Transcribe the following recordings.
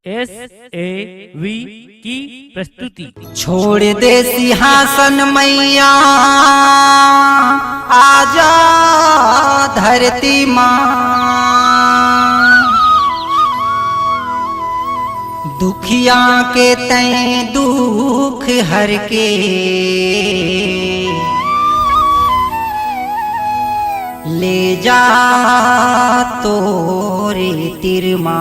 SAV की प्रस्तुति। छोड़ दे सिंहासन मैया, आजा धरती माँ। दुखिया के तैं दुख हर के, ले जा तोरे तिरमा।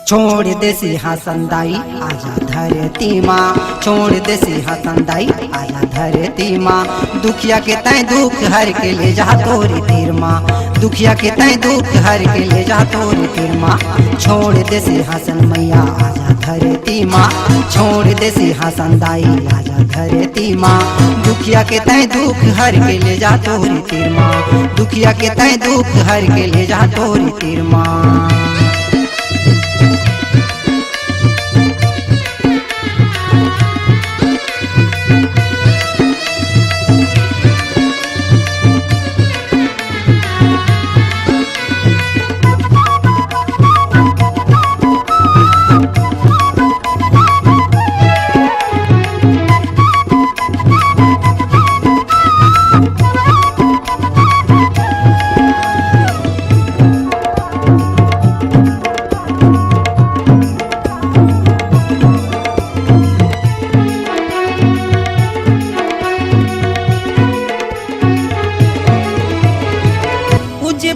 छोड़ दे सिंहासन दाई, आजा धरती माँ। छोड़ दे सिंहासन दाई, आजा धरती माँ। दुखिया के तैं दुख हर के, ले जा तोरी तीर माँ। दुखिया के तैं दुख हर के, ले जा तोरी तीर माँ। छोड़ दे सिंहासन मैया, आजा धरती माँ। छोड़ दे सिंहासन दाई, आजा धरती माँ। दुखिया के तैं दुख हर के, ले जा तोरी तीर माँ। दुखिया के तैं दुख हर के, ले जा तोरी तीर माँ।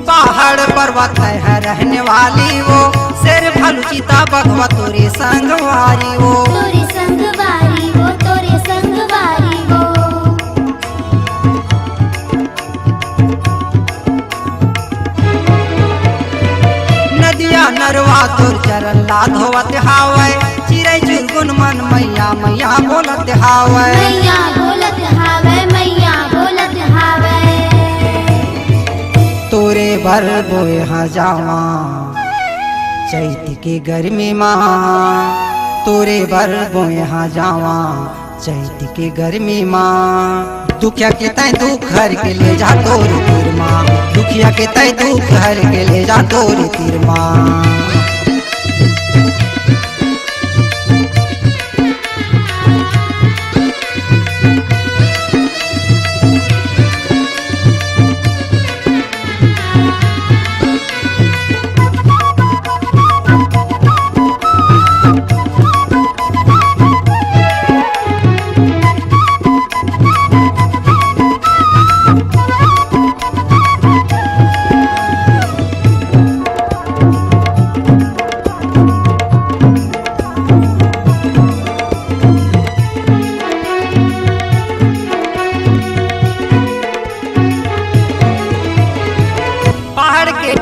पहाड़ पर्वत है रहने वाली वो, शेर भालू चीता बघवा तोरे संगवारी वो। तोरे संगवारी वो, तोरे संगवारी वो। नदिया नरवा तोर चरण ला धोवत हावै। चिड़ै चुनगुन मन मैया मैया बोलत हावै। मैया बोलत हावै, मैया बोलत हावै। तोरे भर बोए हाँ जावा चैत के गर्मी माँ। तोरे भर बोए हाँ जावा चैत के गर्मी माँ। दुखिया के तैं दुख हर के, ले जा तोरी तीर माँ। दुखिया के तैं दुख हर के, ले जा तोरी तीर माँ।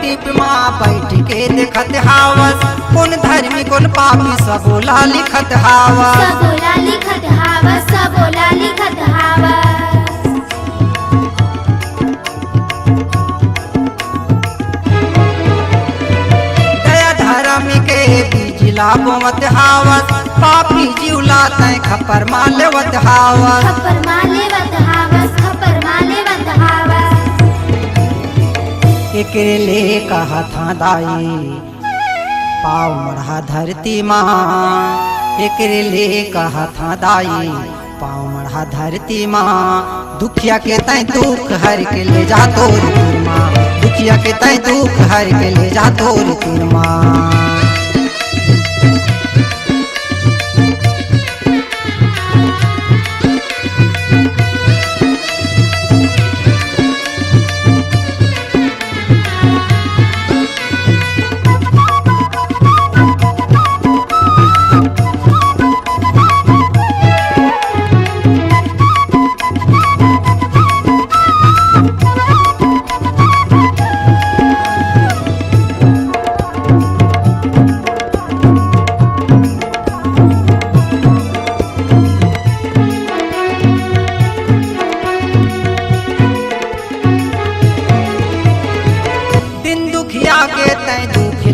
टिप माँ बैठ के देखत हावस, कौन धर्मी कौन पापी सबोला लिखत हावस। सबोला लिखत हावस, सबोला लिखत हावस। दया धर्म के बीज लाभवत हावस। पापी जीवला तैं खपर मालेवत हावस। खपर मालेवत हावस, खपर मालेवत हावस। एकरे ले कहा था दाई, पाव मढ़ा धरती माँ। एकरे ले कहा था दाई, पाव मढ़ा धरती माँ। दुखिया के तैं दुख हर के, ले जा तोरी तीर माँ। दुखिया के तैं दुख हर के, ले जा तोरी तीर माँ।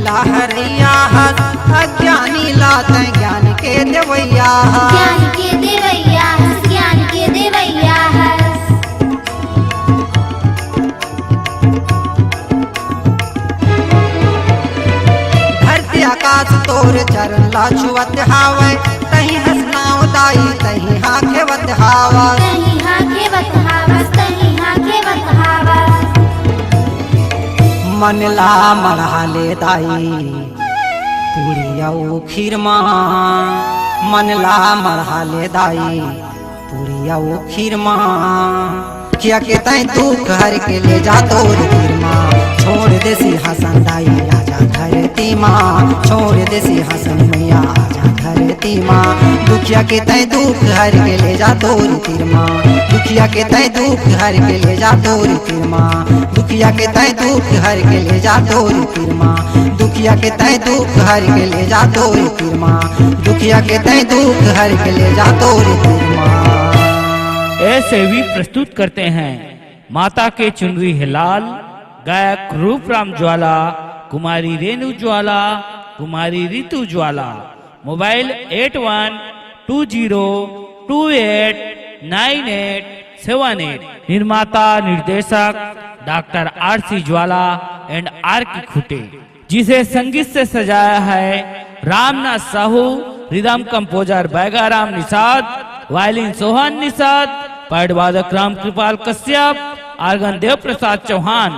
हरैया हस, अज्ञानी लाते ज्ञान के देवैया। ज्ञान के देवैया हस, ज्ञान के देवैया हस। आकाश तोर चरण ला छुअत हावै तही हंसनाओ दाई तही हाखेवत हावस तही हाखेवत हावस तही हाखेवत हावस मन ला मढ़ाले दाई पुड़िया खीरमा मन ला मढ़ाले दाई पुड़िया खीरमा किया के तय दुख हर के ले जा तोर खीरमा छोड़ दे सिंहासन दाई आजा धरती माँ छोड़ दे सिंहासन मैया आजा धरती माँ दुखिया के तय दुख हर के ले जा तोर खीरमा दुखिया के तय दुख हर के ले जा तोर खीरमा दुखिया के तय दुख हर के ले जा तोर खीरमा दुखिया के तय दुख हर के ले जा तोर खीरमा दुखिया के तय दुख हर के ले जा तोर खीरमा। ऐसे भी प्रस्तुत करते हैं माता के चुनरी है लाल, गायक रूपराम ज्वाला, कुमारी रेणु ज्वाला, कुमारी रितु ज्वाला। मोबाइल 8120289878। निर्माता निर्देशक doctor RC Jwala and RK Khute. जिसे संगीत से सजाया है Ramnath Sahu, rhythm composer Baigaram Nishad, violin Sohan Nishad, pad वादक राम कृपाल कश्यप, आर्गन देव प्रसाद चौहान।